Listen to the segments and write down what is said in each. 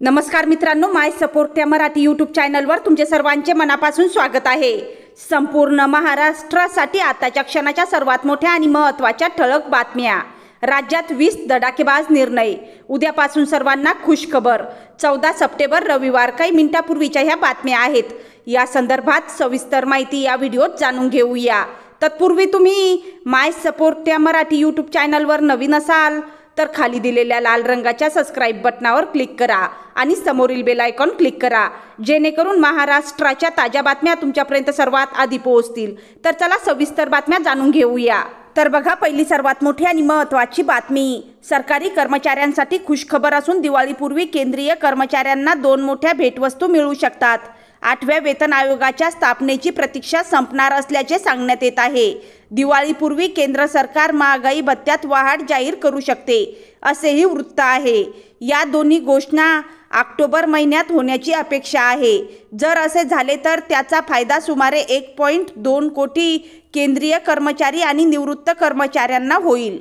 नमस्कार मित्रांनो, माय सपोर्ट या मराठी यूट्यूब चॅनलवर तुमचे सर्वांचे मनापासून स्वागत आहे। संपूर्ण महाराष्ट्रासाठी आताच्या क्षणाच्या सर्वात मोठ्या आणि महत्त्वाच्या ठळक बातम्या। राज्यात 20 धडाकेबाज निर्णय, उद्यापासून सर्वांना खुशखबर। 14 सप्टेंबर रविवार, काही मिनिटांपूर्वीच्या ह्या बातम्या आहेत। या संदर्भात सविस्तर माहिती या व्हिडिओत जाणून घेऊया। तत्पूर्वी तुम्ही माय सपोर्ट या मराठी यूट्यूब चॅनलवर नवीन असाल तर खाली दिलेल्या लाल रंगाच्या सबस्क्राइब बटनावर क्लिक करा आणि समोरील बेल आयकॉन क्लिक करा, जेणेकरून महाराष्ट्राच्या ताज्या बातम्या तुमच्यापर्यंत सर्वात आधी पोहोचतील। तर चला सविस्तर बातम्या जाणून घेऊया। तर बघा, पहिली सर्वात मोठी आणि महत्त्वाची बातमी। सरकारी कर्मचाऱ्यांसाठी खुशखबर असून दिवाळीपूर्वी केंद्रीय कर्मचाऱ्यांना 2 मोठ्या भेटवस्तू मिळू शकतात। 8व्या वेतन आयोगाच्या स्थापनेची प्रतीक्षा संपणार असल्याचे सांगण्यात येत आहे। दिवाळीपूर्वी केंद्र सरकार महागाई भत्त्यात वाढ जाहीर करू शकते, असेही वृत्त आहे। या दोन्ही घोषणा ऑक्टोबर महिन्यात होण्याची अपेक्षा आहे। जर असे झाले तर त्याचा फायदा सुमारे 1.2 कोटी केंद्रीय कर्मचारी आणि निवृत्त कर्मचाऱ्यांना होईल।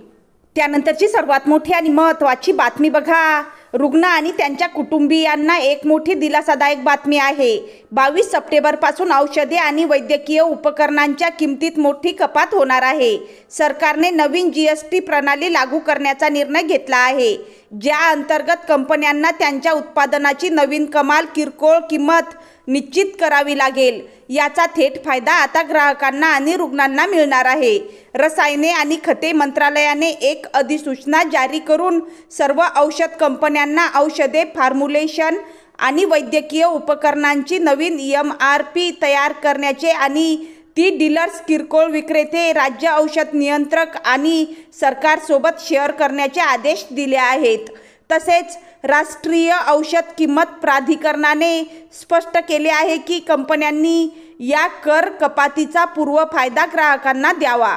त्यानंतरची सर्वात मोठी आणि महत्त्वाची बातमी बघा, रुग्ण आणि त्यांच्या कुटुंबियांना एक मोठी दिलासादायक बातमी आहे। 22 सप्टेंबरपासून औषधे आणि वैद्यकीय उपकरणांच्या किमतीत मोठी कपात होणार आहे। सरकारने नवीन जीएसटी प्रणाली लागू करण्याचा निर्णय घेतला आहे, ज्या अंतर्गत कंपन्यांना त्यांच्या उत्पादनाची नवीन कमाल किरकोळ किंमत निश्चित करावी लागेल। याचा थेट फायदा आता ग्राहकांना आणि रुग्णांना मिळणार आहे। रसायने आणि खते मंत्रालयाने एक अधिसूचना जारी करून सर्व औषध कंपन्यांना औषधे, फॉर्म्युलेशन आणि वैद्यकीय उपकरणांची नवीन MRP तयार करण्याचे आणि ती डीलर्स, किरकोळ विक्रेते, राज्य औषध नियंत्रक आणि सरकारसोबत शेअर करण्याचे आदेश दिले आहेत। तसेच राष्ट्रीय औषध किंमत प्राधिकरणाने स्पष्ट केले आहे की कंपन्यांनी या कर कपातीचा पूर्व फायदा ग्राहकांना द्यावा।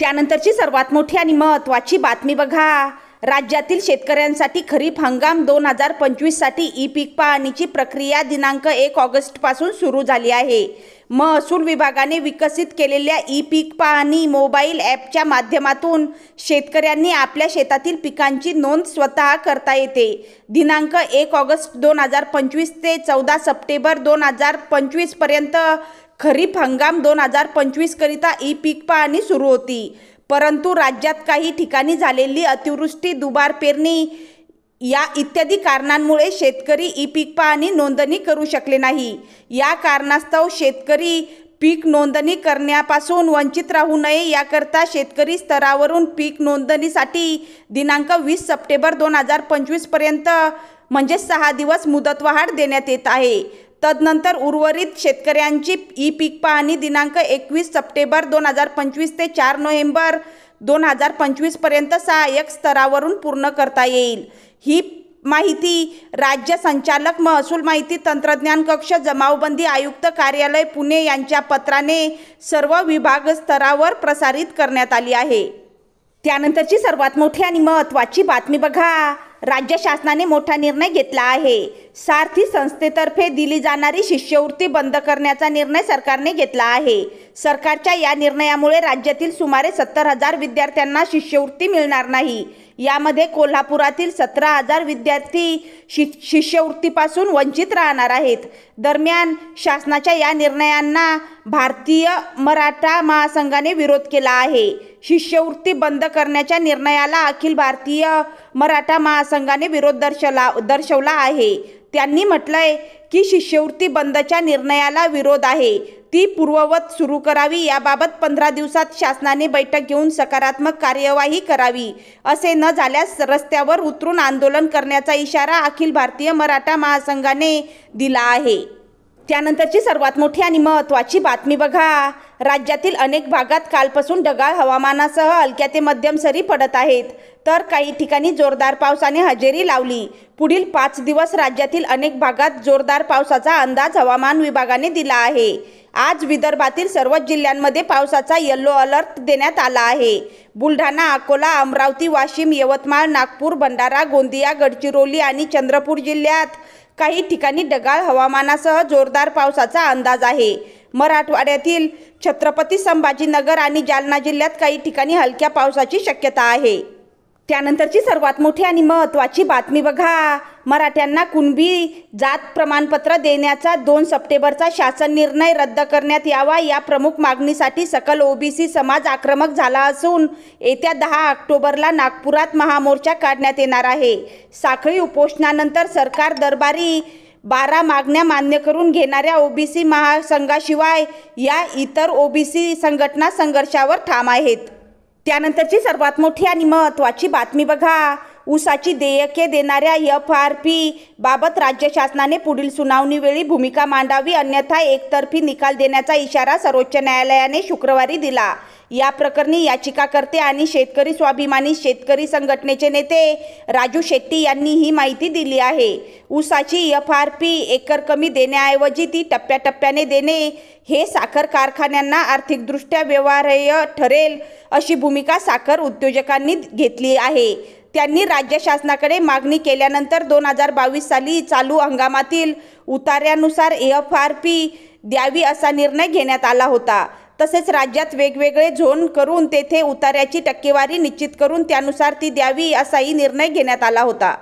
त्यानंतरची सर्वात मोठी आणि महत्त्वाची बातमी बघा, राज्यातील शेतकऱ्यांसाठी खरीप हंगाम 2025 साठी ई-पीक पाहणीची प्रक्रिया दिनांक 1 ऑगस्टपासून सुरू झाली आहे। महसूल विभागाने विकसित केलेल्या ई-पीक पाहणी मोबाईल ॲपच्या माध्यमातून शेतकऱ्यांनी आपल्या शेतातील पिकांची नोंद स्वतः करता येते। दिनांक 1 ऑगस्ट 2025 ते 14 सप्टेंबर 2025 पर्यंत खरीप हंगाम 2025 करिता ई-पीक पाहणी सुरू होती, परंतु राज्यात काही ठिकाणी झालेली अतिवृष्टी, दुबार पेरणी या इत्यादी कारणांमुळे शेतकरी ई-पीक पाहणी नोंदणी करू शकले नाही। या कारणास्तव शेतकरी पीक नोंदणी करण्यापासून वंचित राहू नये याकरता शेतकरी स्तरावरून पीक नोंदणीसाठी दिनांक 20 सप्टेंबर 2025 पर्यंत म्हणजे 6 दिवस मुदतवाढ देण्यात येत आहे। तदनंतर उर्वरित शेतकऱ्यांची ई-पीक पाहणी दिनांक 21 सप्टेंबर 2025 ते 4 नोव्हेंबर 2025 पर्यंत सहाय्यक स्तरावरून पूर्ण करता येईल। ही माहिती राज्य संचालक महसूल माहिती तंत्रज्ञान कक्ष, जमावबंदी आयुक्त कार्यालय पुणे यांच्या पत्राने सर्व विभाग स्तरावर प्रसारित करण्यात आली आहे। त्यानंतरची सर्वात मोठी आणि महत्त्वाची बातमी बघा, राज्य शासनाने मोठा निर्णय घेतला आहे। सारथी संस्थेतर्फे दिली जाणारी शिष्यवृत्ती बंद करण्याचा निर्णय सरकारने घेतला आहे। सरकारच्या या निर्णयामुळे राज्यातील सुमारे 70,000 विद्यार्थ्यांना शिष्यवृत्ती मिळणार नाही। यामध्ये कोल्हापुरातील 17,000 विद्यार्थी शिष्यवृत्तीपासून वंचित राहणार आहेत। दरम्यान शासनाच्या या निर्णयांना भारतीय मराठा महासंघाने विरोध केला आहे। शिष्यवृत्ती बंद करण्याच्या निर्णयाला अखिल भारतीय मराठा महासंघाने विरोध दर्शवला आहे। त्यांनी म्हटलंय की शिष्यवृत्ती बंदच्या निर्णयाला विरोध आहे, ती पूर्ववत सुरू करावी। याबाबत 15 दिवसात शासनाने बैठक घेऊन सकारात्मक कार्यवाही करावी, असे न झाल्यास रस्त्यावर उतरून आंदोलन करण्याचा इशारा अखिल भारतीय मराठा महासंघाने दिला आहे। त्यानंतरची सर्वात मोठी आणि महत्त्वाची बातमी बघा, राज्यातील अनेक भागात कालपासून ढगाळ हवामानासह हलक्या ते मध्यम सरी पडत आहेत, तर काही ठिकाणी जोरदार पावसाने हजेरी लावली। पुढील 5 दिवस राज्यातील अनेक भागात जोरदार पावसाचा अंदाज हवामान विभागाने दिला आहे। आज विदर्भातील सर्वच जिल्ह्यांमध्ये पावसाचा येलो अलर्ट देण्यात आला आहे। बुलढाणा, अकोला, अमरावती, वाशिम, यवतमाळ, नागपूर, भंडारा, गोंदिया, गडचिरोली आणि चंद्रपूर जिल्ह्यात काही ठिकाणी ढगाळ हवामानासह जोरदार पावसाचा अंदाज आहे। मराठवाड्यातील छत्रपती संभाजीनगर आणि जालना जिल्ह्यात काही ठिकाणी हलक्या पावसाची शक्यता आहे। त्यानंतरची सर्वात मोठी आणि महत्त्वाची बातमी बघा. मराठ्यांना कुणबी जात प्रमाणपत्र देण्याचा 2 सप्टेंबरचा शासन निर्णय रद्द करण्यात यावा या प्रमुख मागणीसाठी सकल ओबीसी समाज आक्रमक झाला असून येत्या 10 ऑक्टोबरला नागपुरात महामोर्चा काढण्यात येणार आहे. साखळी उपोषणानंतर सरकार दरबारी 12 मागण्या मान्य करून घेणाऱ्या ओबीसी महासंघाशिवाय या इतर ओबीसी संघटना संघर्षावर ठाम आहेत. त्यानंतरची सर्वात मोठी आणि महत्त्वाची बातमी बघा. ऊसाची देयके देणाऱ्या FRP बाबत राज्य शासनाने पुढील सुनावणीवेळी भूमिका मांडावी, अन्यथा एकतर्फी निकाल देण्याचा इशारा सर्वोच्च न्यायालयाने शुक्रवारी दिला. या प्रकरणी याचिकाकर्ते आणि शेतकरी स्वाभिमानी शेतकरी संघटनेचे नेते राजू शेट्टी यांनी ही माहिती दिली आहे. ऊसाची FRP एकर कमी देण्याऐवजी ती टप्प्याटप्प्याने देणे हे साखर कारखान्यांना आर्थिकदृष्ट्या व्यवहार्य ठरेल अशी भूमिका साखर उद्योजकांनी घेतली आहे. त्यांनी राज्य शासनाकडे मागणी केल्यानंतर 2022 साली चालू हंगामातील उतार्यानुसार FRP द्यावी असा निर्णय घेण्यात आला होता. तसेच राज्यात वेगवेगळे झोन करून तेथे उतार्याची टक्केवारी निश्चित करून त्यानुसार ती द्यावी असाही निर्णय घेण्यात आला होता.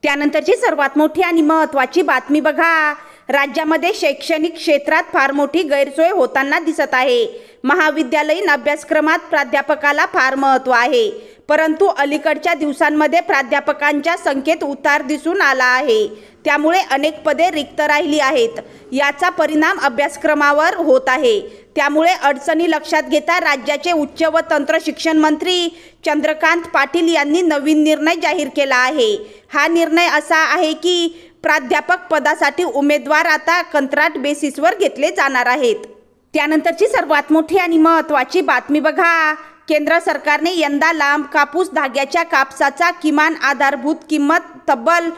त्यानंतरची सर्वात मोठी आणि महत्त्वाची बातमी बघा. राज्यामध्ये शैक्षणिक क्षेत्रात फार मोठी गैरसोय होताना दिसत आहे. महाविद्यालयीन अभ्यासक्रमात प्राध्यापकाला फार महत्त्व आहे, परंतु अलीकडच्या दिवसांमध्ये प्राध्यापकांच्या संख्येत उतार दिसून आला आहे. त्यामुळे अनेक पदे रिक्त राहिली आहेत. याचा परिणाम अभ्यासक्रमावर होत आहे. त्यामुळे अडचणी लक्षात घेता राज्याचे उच्च व तंत्र शिक्षण मंत्री चंद्रकांत पाटील यांनी नवीन निर्णय जाहीर केला आहे. हा निर्णय असा आहे की प्राध्यापक पदासाठी उमेदवार आता कंत्राट बेसिसवर घेतले जाणार आहेत. त्यानंतरची सर्वात मोठी आणि महत्त्वाची बातमी बघा. केंद्र सरकारने यंदा लांब कापूस धाग्याच्या कापसाचा किमान आधारभूत किंमत तब्बल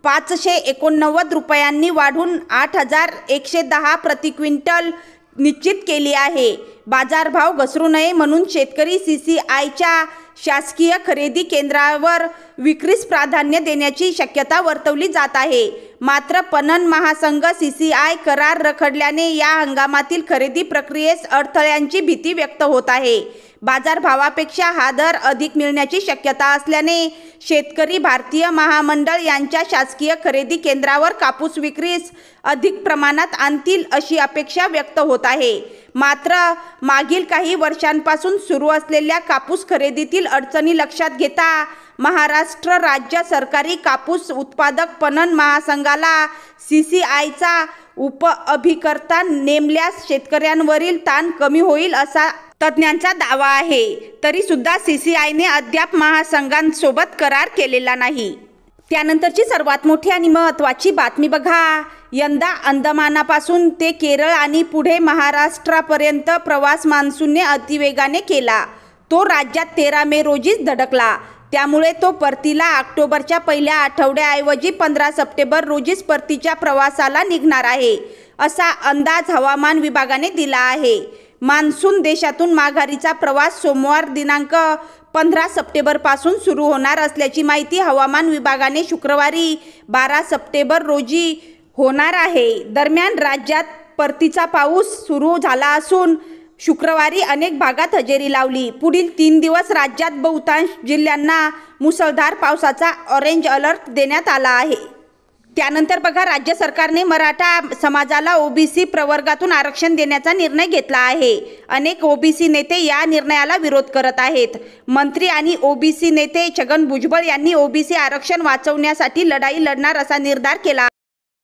589 रुपयांनी वाढवून 8,110 प्रति क्विंटल निश्चित केली आहे. बाजारभाव घसरू नये म्हणून शेतकरी CCIच्या शासकीय खरेदी केंद्रावर विक्रीस प्राधान्य देण्याची शक्यता वर्तवली जात आहे. मात्र पणन महासंघ CCI करार रखडल्याने या हंगामातील खरेदी प्रक्रियेस अडथळ्यांची भीती व्यक्त होत आहे. बाजारभावापेक्षा हा दर अधिक मिळण्याची शक्यता असल्याने शेतकरी भारतीय महामंडळ यांच्या शासकीय खरेदी केंद्रावर कापूस विक्रीस अधिक प्रमाणात आणतील अशी अपेक्षा व्यक्त होत आहे. मात्र मागील काही वर्षांपासून सुरू असलेल्या कापूस खरेदीतील अडचणी लक्षात घेता महाराष्ट्र राज्य सरकारी कापूस उत्पादक पणन महासंघाला CCIचा उपअभिकर्ता नेमल्यास शेतकऱ्यांवरील ताण कमी होईल असा तज्ज्ञांचा दावा आहे. तरी सुद्धा CCIने अद्याप महासंघांसोबत करार केलेला नाही. त्यानंतरची सर्वात मोठी आणि महत्त्वाची बातमी बघा. यंदा अंदमानापासून ते केरळ आणि पुढे महाराष्ट्रापर्यंत प्रवास मान्सूनने अतिवेगाने केला. तो राज्यात 13 मे रोजीच धडकला. त्यामुळे तो परतीला ऑक्टोबरच्या पहिल्या आठवड्याऐवजी 15 सप्टेंबर रोजीच परतीच्या प्रवासाला निघणार आहे असा अंदाज हवामान विभागाने दिला आहे. मान्सून देशातून माघारीचा प्रवास सोमवार दिनांक 15 सप्टेंबरपासून सुरू होणार असल्याची माहिती हवामान विभागाने शुक्रवारी 12 सप्टेंबर रोजी होणार आहे. दरम्यान राज्यात परतीचा पाऊस सुरू झाला असून शुक्रवारी अनेक भागात हजेरी लावली. पुढील 3 दिवस राज्यात बहुतांश जिल्ह्यांना मुसळधार पावसाचा ऑरेंज अलर्ट देण्यात आला आहे. त्यानंतर बघा, राज्य सरकारने मराठा समाजाला OBC प्रवर्गातून आरक्षण देण्याचा निर्णय घेतला आहे. अनेक OBC नेते या निर्णयाला विरोध करत आहेत. मंत्री आणि OBC नेते छगन भुजबळ यांनी OBC आरक्षण वाचवण्यासाठी लढाई लढणार असा निर्धार केला.